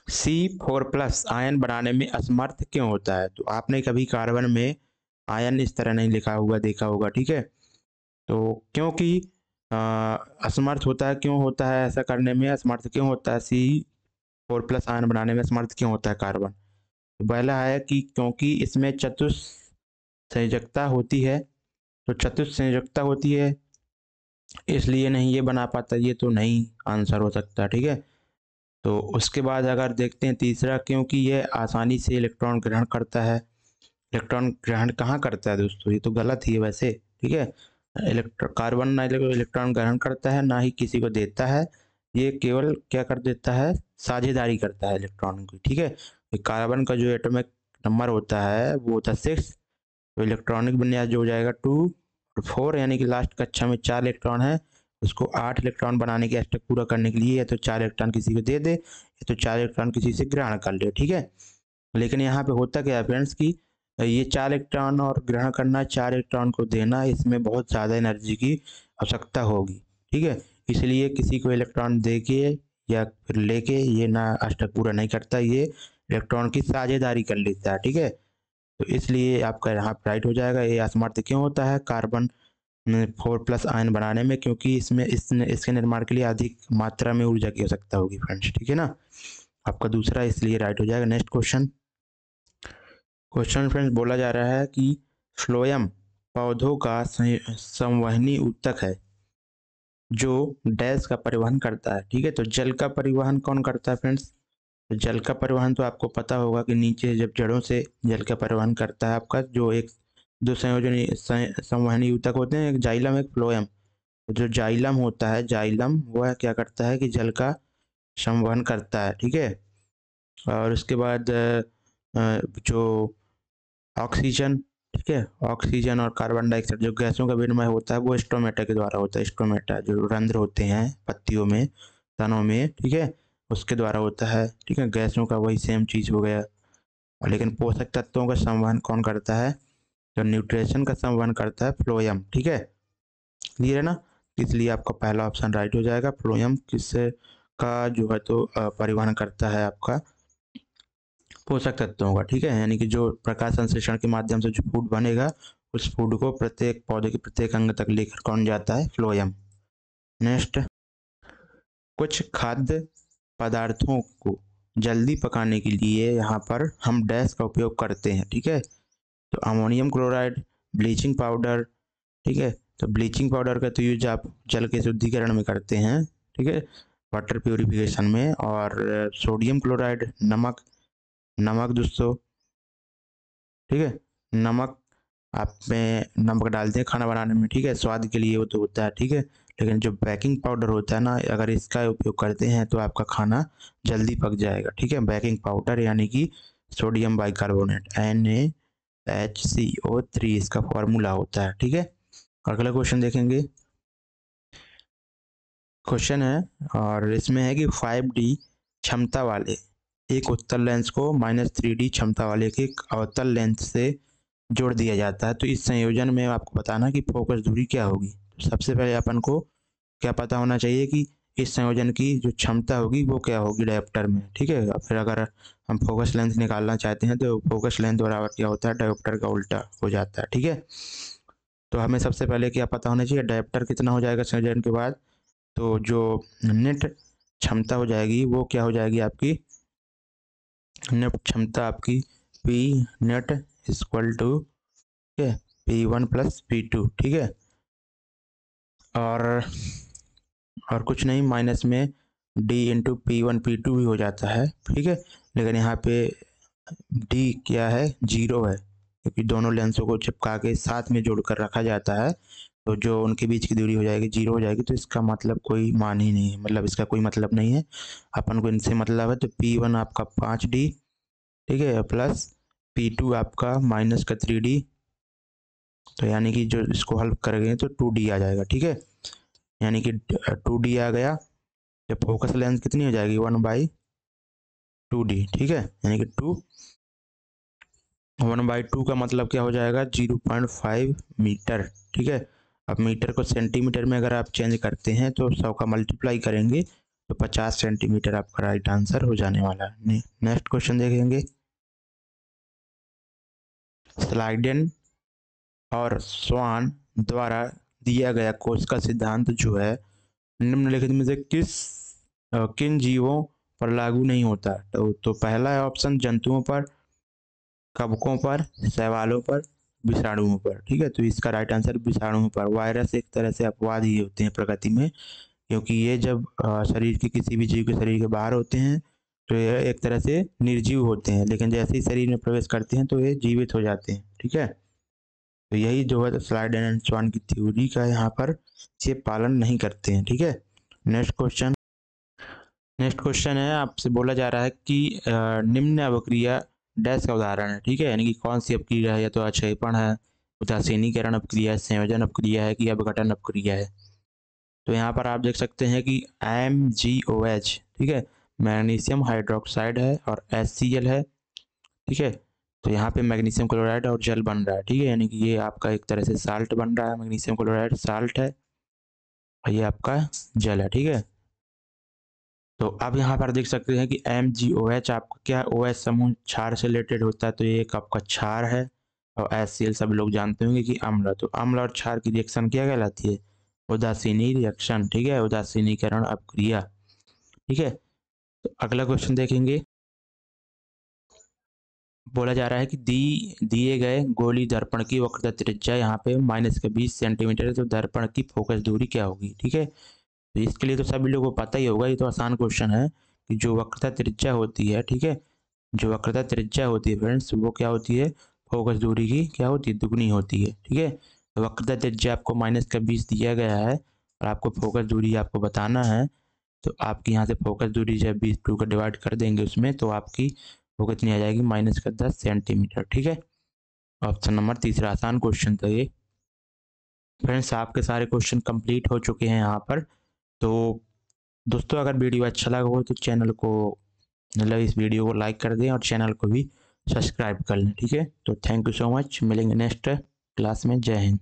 C4+ आयन बनाने में असमर्थ क्यों होता है। तो आपने कभी कार्बन में आयन इस तरह नहीं लिखा हुआ देखा होगा, ठीक है। तो क्योंकि असमर्थ होता है। क्यों होता है ऐसा करने में, असमर्थ क्यों होता है C4+ आयन बनाने में असमर्थ क्यों होता है कार्बन? तो पहला है कि क्योंकि इसमें चतुस्संयोजकता होती है। तो चतुस्संयोजकता होती है इसलिए नहीं ये बना पाता, ये तो नहीं आंसर हो सकता, ठीक है। तो उसके बाद अगर देखते हैं तीसरा, क्योंकि यह आसानी से इलेक्ट्रॉन ग्रहण करता है। इलेक्ट्रॉन ग्रहण कहाँ करता है दोस्तों, ये तो गलत ही है वैसे, ठीक है। कार्बन ना इलेक्ट्रॉन ग्रहण करता है ना ही किसी को देता है, ये केवल क्या कर देता है, साझेदारी करता है इलेक्ट्रॉन की, ठीक है। कार्बन का जो एटॉमिक नंबर होता है वो होता है 6, तो इलेक्ट्रॉनिक विन्यास जो हो जाएगा 2 और 4, यानी कि लास्ट कक्षा में 4 इलेक्ट्रॉन है, उसको 8 इलेक्ट्रॉन बनाने के स्टेप पूरा करने के लिए या तो 4 इलेक्ट्रॉन किसी को दे दे या तो 4 इलेक्ट्रॉन किसी से ग्रहण कर ले, ठीक है। लेकिन यहाँ पे होता क्या है फ्रेंड्स कि ये 4 इलेक्ट्रॉन और ग्रहण करना, 4 इलेक्ट्रॉन को देना, इसमें बहुत ज़्यादा एनर्जी की आवश्यकता होगी, ठीक है। इसलिए किसी को इलेक्ट्रॉन दे के या फिर लेके ये ना अष्टक पूरा नहीं करता, ये इलेक्ट्रॉन की साझेदारी कर लेता है, ठीक है। तो इसलिए आपका यहाँ राइट हो जाएगा। ये असमर्थ क्यों होता है कार्बन 4+ आयन बनाने में, क्योंकि इसके निर्माण के लिए अधिक मात्रा में ऊर्जा की आवश्यकता होगी फ्रेंड्स, ठीक है ना। आपका दूसरा इसलिए राइट हो जाएगा। नेक्स्ट क्वेश्चन फ्रेंड्स बोला जा रहा है कि फ्लोएम पौधों का संवहनी ऊतक है जो डैश का परिवहन करता है, ठीक है। तो जल का परिवहन कौन करता है फ्रेंड्स? तो जल का परिवहन तो आपको पता होगा कि नीचे जब जड़ों से जल का परिवहन करता है आपका जो एक दो संयोजनी संवहनी ऊतक होते हैं, एक जाइलम एक फ्लोएम। तो जो जाइलम होता है, जाइलम वह क्या करता है कि जल का संवहन करता है, ठीक है। और उसके बाद जो ऑक्सीजन, ठीक है, ऑक्सीजन और कार्बन डाइऑक्साइड जो गैसों का विनिमय होता है वो स्टोमेटा के द्वारा होता है। स्टोमेटा जो रंध्र होते हैं पत्तियों में, तनों में, ठीक है, उसके द्वारा होता है, ठीक है। गैसों का वही सेम चीज़ हो गया। और लेकिन पोषक तत्वों का संवहन कौन करता है? तो न्यूट्रिशन का संवहन करता है फ्लोएम, ठीक है। क्लियर है ना? इसलिए आपका पहला ऑप्शन राइट हो जाएगा। फ्लोएम किससे का जो है तो परिवहन करता है आपका पोषक तत्वों का, ठीक है। यानी कि जो प्रकाश संश्लेषण के माध्यम से जो फूड बनेगा उस फूड को प्रत्येक पौधे के प्रत्येक अंग तक लेकर कौन जाता है? फ्लोएम। नेक्स्ट, कुछ खाद्य पदार्थों को जल्दी पकाने के लिए यहाँ पर हम डैश का उपयोग करते हैं, ठीक है। तो अमोनियम क्लोराइड, ब्लीचिंग पाउडर, ठीक है। तो ब्लीचिंग पाउडर का तो यूज आप जल के शुद्धिकरण में करते हैं, ठीक है, वाटर प्योरिफिकेशन में। और सोडियम क्लोराइड, नमक दोस्तों, ठीक है, नमक आप में नमक डालते हैं खाना बनाने में, ठीक है, स्वाद के लिए वो तो होता है, ठीक है। लेकिन जो बेकिंग पाउडर होता है ना, अगर इसका उपयोग करते हैं तो आपका खाना जल्दी पक जाएगा, ठीक है। बेकिंग पाउडर यानी कि सोडियम बाइकार्बोनेट NaHCO3 इसका फॉर्मूला होता है, ठीक है। अगला क्वेश्चन देखेंगे। क्वेश्चन है और इसमें है कि 5D क्षमता वाले एक उत्तल लेंस को -3D क्षमता वाले एक अवतल लेंस से जोड़ दिया जाता है। तो इस संयोजन में आपको बताना कि फोकस दूरी क्या होगी। तो सबसे पहले अपन को क्या पता होना चाहिए कि इस संयोजन की जो क्षमता होगी वो क्या होगी डायोप्टर में, ठीक है। फिर अगर हम फोकस लेंथ निकालना चाहते हैं तो फोकस लेंथ बराबर क्या होता है, डायोप्टर का उल्टा हो जाता है, ठीक है। तो हमें सबसे पहले क्या पता होना चाहिए, डायोप्टर कितना हो जाएगा संयोजन के बाद। तो जो नेट क्षमता हो जाएगी वो क्या हो जाएगी आपकी, नेट क्षमता आपकी P नेट इक्वल टू, ठीक है, P1 + P2, ठीक है। और कुछ नहीं, माइनस में D × P1 P2 भी हो जाता है, ठीक है। लेकिन यहाँ पे D क्या है, 0 है, क्योंकि दोनों लेंसों को चिपका के साथ में जोड़कर रखा जाता है। तो जो उनके बीच की दूरी हो जाएगी 0 हो जाएगी। तो इसका मतलब कोई मान ही नहीं है, मतलब इसका कोई मतलब नहीं है। अपन को इनसे मतलब है। तो P1 आपका 5D, ठीक है, प्लस P2 आपका -3D। तो यानी कि जो इसको हल करेंगे तो 2D आ जाएगा, ठीक है। यानी कि 2D आ गया। जब फोकस लेंथ कितनी हो जाएगी, 1/2D, ठीक है। यानी कि 1/2 का मतलब क्या हो जाएगा, 0.5 मीटर, ठीक है। अब मीटर को सेंटीमीटर में अगर आप चेंज करते हैं तो 100 का मल्टीप्लाई करेंगे तो 50 सेंटीमीटर आपका राइट आंसर हो जाने वाला है। नेक्स्ट क्वेश्चन देखेंगे। स्लाइडेन और स्वान द्वारा दिया गया कोश का सिद्धांत जो है निम्नलिखित में से किन जीवों पर लागू नहीं होता। तो पहला है ऑप्शन जंतुओं पर, कवकों पर, शैवालों पर, विषाणुओं पर। ठीक है, तो इसका राइट आंसर विषाणुओं पर। वायरस एक तरह से अपवाद ही होते हैं प्रकृति में, क्योंकि ये जब शरीर के किसी भी जीव के शरीर के बाहर होते हैं तो ये एक तरह से निर्जीव होते हैं, लेकिन जैसे ही शरीर में प्रवेश करते हैं तो ये जीवित हो जाते हैं। ठीक है, तो यही जो है स्लाइड एंड स्वान की थ्योरी का यहाँ पर ये पालन नहीं करते हैं। ठीक है, नेक्स्ट क्वेश्चन है, आपसे बोला जा रहा है कि निम्न अवक्रिया डैश का उदाहरण है। ठीक है, यानी कि कौन सी अपक्रिया है, या तो अक्षेपण है, उदासीनीकरण अपक्रिया है, संयोजन अपक्रिया है कि अपघटन अपक्रिया है। तो यहाँ पर आप देख सकते हैं कि MgOH, ठीक है, मैग्नीशियम हाइड्रोक्साइड है और HCl है। ठीक है, तो यहाँ पे मैग्नीशियम क्लोराइड और जल बन रहा है। ठीक है, यानी कि ये आपका एक तरह से साल्ट बन रहा है, मैग्नीशियम क्लोराइड साल्ट है और ये आपका जल है। ठीक है, तो अब यहाँ पर देख सकते हैं कि MgOH आपका क्या, OH समूह क्षार से रिलेटेड होता है, तो ये एक आपका क्षार है। और HCl सब लोग जानते होंगे कि अम्ल। तो अम्ल और क्षार की रिएक्शन क्या कहलाती है, उदासीनी रिएक्शन। ठीक है, उदासीनीकरण अपक्रिया। ठीक है, तो अगला क्वेश्चन देखेंगे। बोला जा रहा है कि दिए गए गोली दर्पण की वक्रता त्रिज्या यहाँ पे -20 सेंटीमीटर है, तो दर्पण की फोकस दूरी क्या होगी। ठीक है, तो इसके लिए तो सभी लोगों को पता ही होगा, ये तो आसान क्वेश्चन है कि जो वक्रता त्रिज्या होती है, ठीक है, जो वक्रता त्रिज्या होती है फ्रेंड्स, वो क्या होती है, फोकस दूरी की क्या होती है, दुगनी होती है। ठीक है, तो वक्रता त्रिज्या आपको -20 दिया गया है और आपको फोकस दूरी आपको बताना है। तो आपकी यहाँ से फोकस दूरी जब 20 का डिवाइड कर देंगे उसमें, तो आपकी वो कितनी आ जाएगी, -10 सेंटीमीटर। ठीक है, ऑप्शन नंबर तीसरा आसान क्वेश्चन था ये। फ्रेंड्स आपके सारे क्वेश्चन कंप्लीट हो चुके हैं यहाँ पर। तो दोस्तों अगर वीडियो अच्छा लगा हो तो चैनल को, मतलब इस वीडियो को लाइक कर दें और चैनल को भी सब्सक्राइब कर लें। ठीक है, तो थैंक यू सो मच, मिलेंगे नेक्स्ट क्लास में। जय हिंद।